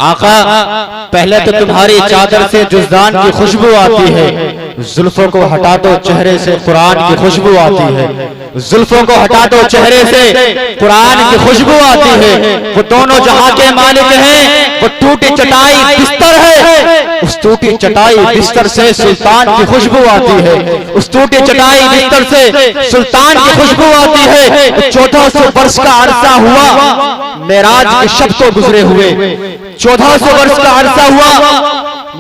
आका पहले तो तुम्हारी चादर से जुज़दान की खुशबू आती है, जुल्फों को हटा दो चेहरे से कुरान की खुशबू आती है। जुल्फों को हटा दो चेहरे से कुरान की खुशबू आती है। वो दोनों जहां के मालिक हैं, वो टूटी चटाई बिस्तर है, उस टूटी चटाई बिस्तर से सुल्तान की खुशबू आती है। उस टूटी चटाई बिस्तर से सुल्तान की खुशबू आती है। 1400 वर्ष का अरसा हुआ मेराज के शब को गुजरे हुए, 1400 वर्ष का अरसा हुआ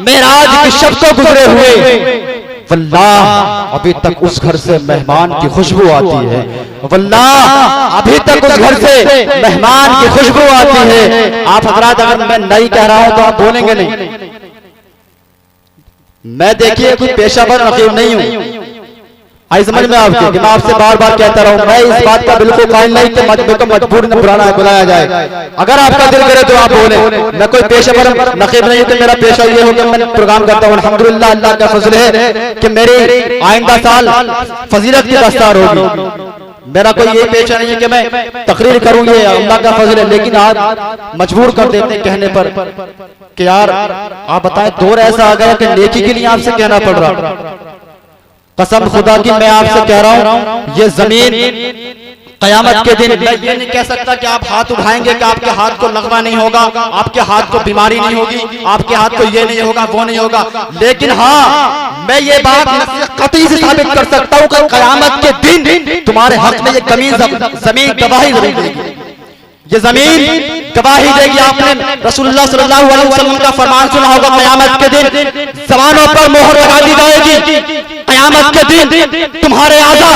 मेराज के शब को गुजरे हुए। वल्लाह अभी तक उस घर से मेहमान की खुशबू आती है। वल्लाह अभी तक उस घर से मेहमान की खुशबू आती है। आप हजरात अगर मैं नहीं कह रहा हूं तो आप बोलेंगे नहीं। मैं देखिए कोई पेशावर नकीब नहीं हूं, आई समझ में आपके कि मैं आपसे बार बार कहता रहा हूं। मैं इस बात का बिल्कुल कायल नहीं कि मजबूर न बुलाया जाए। अगर आपका दिल करे तो आप बोले। मैं कोई पेशेवर नकीब नहीं हूं कि मेरा पेशा ये हो कि मैं प्रोग्राम करता हूं। अल्हम्दुलिल्लाह अल्लाह का फजल है कि मेरी आइंदा साल फजीलत की दस्तार होगी। मेरा कोई ये पेशा नहीं है कि मैं तकरीर करूं, ये अल्लाह का फजल है। लेकिन आप मजबूर कर देते हैं कहने पर कि यार आप बताएं दौर ऐसा आ गया कि नेकी के लिए आपसे कहना पड़ रहा। कसम खुदा की मैं आपसे कह रहा हूं, ये जमीन कयामत के दिन मैं ये नहीं कह सकता कि आप हाथ उठाएंगे कि आपके हाथ को लगवा नहीं होगा, आपके हाथ को बीमारी नहीं होगी, आपके हाथ को ये नहीं होगा, वो नहीं होगा। लेकिन हाँ मैं ये बात कतई से साबित कर सकता हूं कि कयामत के दिन तुम्हारे हक में ये जमीन गवाही देगी। ये जमीन गवाही देगी। आपने रसूलुल्लाह सल्लल्लाहु अलैहि वसल्लम का फरमान सुना होगा, कयामत के दिन जबानों पर मोहर लगा दी जाएगी। कयामत के दिन तुम्हारे आज़ा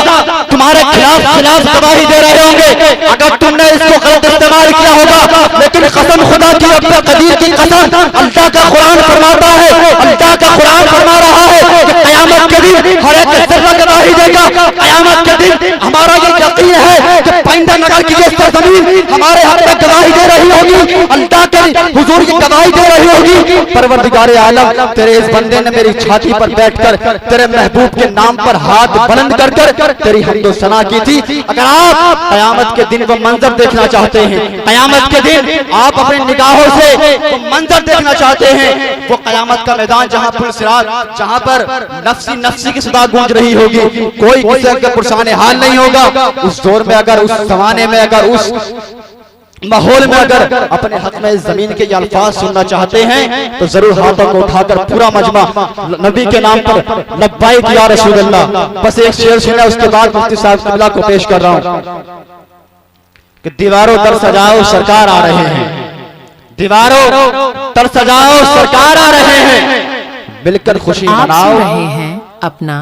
तुम्हारे खिलाफ गवाही दे रहे होंगे अगर तुमने इसको गलत इस्तेमाल किया होगा। लेकिन कसम खुदा की अपने कदीर की कसम, अल्लाह का कुरान फरमाता है, अल्लाह का कुरान फरमा रहा है कि कयामत के दिन हर एक जर्रा गवाही देगा। कयामत के दिन हमारा ये यकीन है कि पैंदा नगर की ये सरजमीन हमारे हक में गवाही दे रही होगी, अल्लाह के हुजूर की गवाही दे रही होगी। परवरदिगार आलम तेरे इस बंदे ने मेरी छाती पर बैठकर तेरे महबूब के नाम पर हाथ बुलंद कर तेरी हम्दो सना की थी। अगर आप कयामत के दिन वो मंजर देखना चाहते हैं, कयामत के दिन आप अपनी निगाहों से वो मंजर देखना चाहते हैं, वो कयामत का मैदान जहां पुल सिरात, जहां पर नफ्सी नफ्सी की सदा गूंज रही होगी, कोई किसी के पुरसाने हाल नहीं होगा। उस दौर में अगर उस जमाने में अगर उस माहौल में अगर अपने हक में इस जमीन के ये अल्फाज सुनना चाहते हैं तो जरूर हाथों को उठाकर पूरा मजमा नबी के नाम पर लब्बाइक या रसूल अल्लाह। बस एक शेर सुना, उसके बाद मुफ्ती साहब किबला को पेश कर रहा हूं कि दीवारों पर सजाओ सरकार आ रहे हैं, दीवारों पर सजाओ सरकार आ रहे हैं, मिलकर खुशी मनाओ। रहे हैं अपना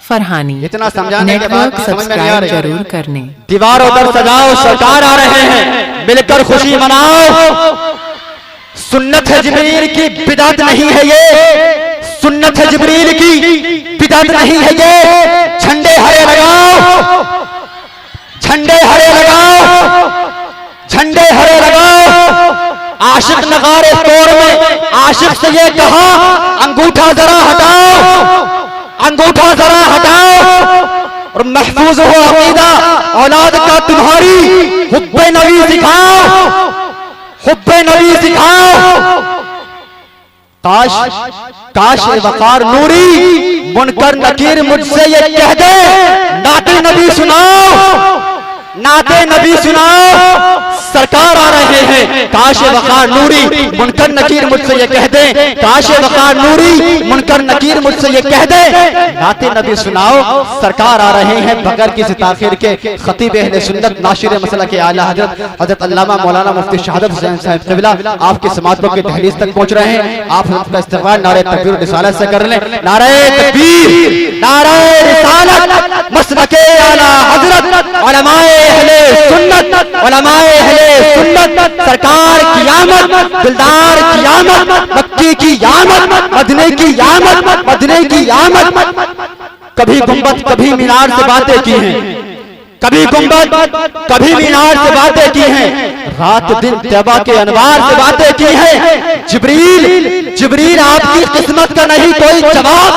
फरहानी, इतना समझाने के बाद सब्सक्राइब जरूर करने। दीवारों पर सजाओ सरकार आ रहे हैं, मिलकर खुशी मनाओ। सुन्नत है जिब्रील की बिदअत नहीं है ये, सुन्नत है जिब्रील की बिदअत नहीं है ये। झंडे हरे लगाओ, झंडे हरे लगाओ, झंडे हरे लगाओ। आशिक नगारे तोड़ में आशिक से ये कहा अंगूठा जरा हटाओ, अंगूठा जरा हटाओ और महफूज हो अकीदा औलाद का तुम्हारी। हुब्बे नबी सिखाओ, हुब्बे नबी सिखाओ। काश काश वकार नूरी मुनकर नकीर मुझसे ये कह दे, नाते नबी सुनाओ, नाते नबी सुनाओ, सरकार आ रहे हैं। काश वकार नूरी मुनकर नकीर मुझसे ये कह दे, काश वकार नूरी मुनकर नकीर मुझसे ये कह दे, नाते नबी सुनाओ, सरकार आ रहे हैं। बगैर किसी ताखिर के खतीब अहले सुन्नत नाशिर मसला के आला हजरत अल्लामा मौलाना मुफ्ती शहादत हुसैन साहब क़िबला आपकी समातों के दहलीज तक पहुंच रहे हैं। आप उनका इस्तकबाल नारे तकबीर और रिसालत से कर लें। नारे तकबीर, नारे रिसालत, मसलके आला हजरत, उलमाए अहले सुन्नत, उलमाए अहले सुन्नत, सरकार की आमद, दिलदार की आमद, मक्की की आमद, मदीने की आमद, मदीने की आमद। कभी गुंबद कभी मीनार से बातें की हैं, कभी गुंबद कभी मीनार से बातें की हैं, रात दिन तैबा के अनवार से बातें की हैं। जिब्रील जिब्रील आपकी किस्मत का नहीं कोई जवाब,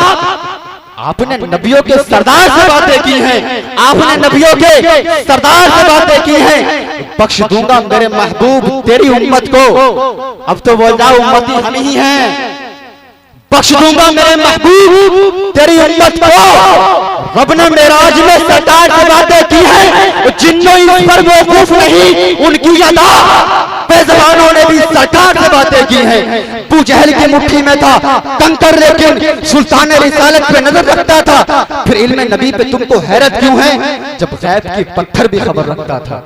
आपने नबियों के सरदार से बातें की हैं, आपने नबियों के सरदार से बातें की हैं। बख्श दूंगा मेरे महबूब तेरी उम्मत को, अब तो बोल जाओ उम्मती हम ही हैं। बख्श दूंगा मेरे महबूब तेरी उम्मत को। रब ने मेराज में सरदार से बातें की हैं, जिन्हों इस पर बेवकूफ नहीं उनकी अदा बेज़बानों ने भी सरकार से बातें की हैं। अबू जहल की मुट्ठी में था कंकर, लेकिन सुल्तान रिसालत पे नजर रखता था। फिर इल्म नबी पे तुमको हैरत क्यों है, जब गैब की पत्थर भी खबर रखता था।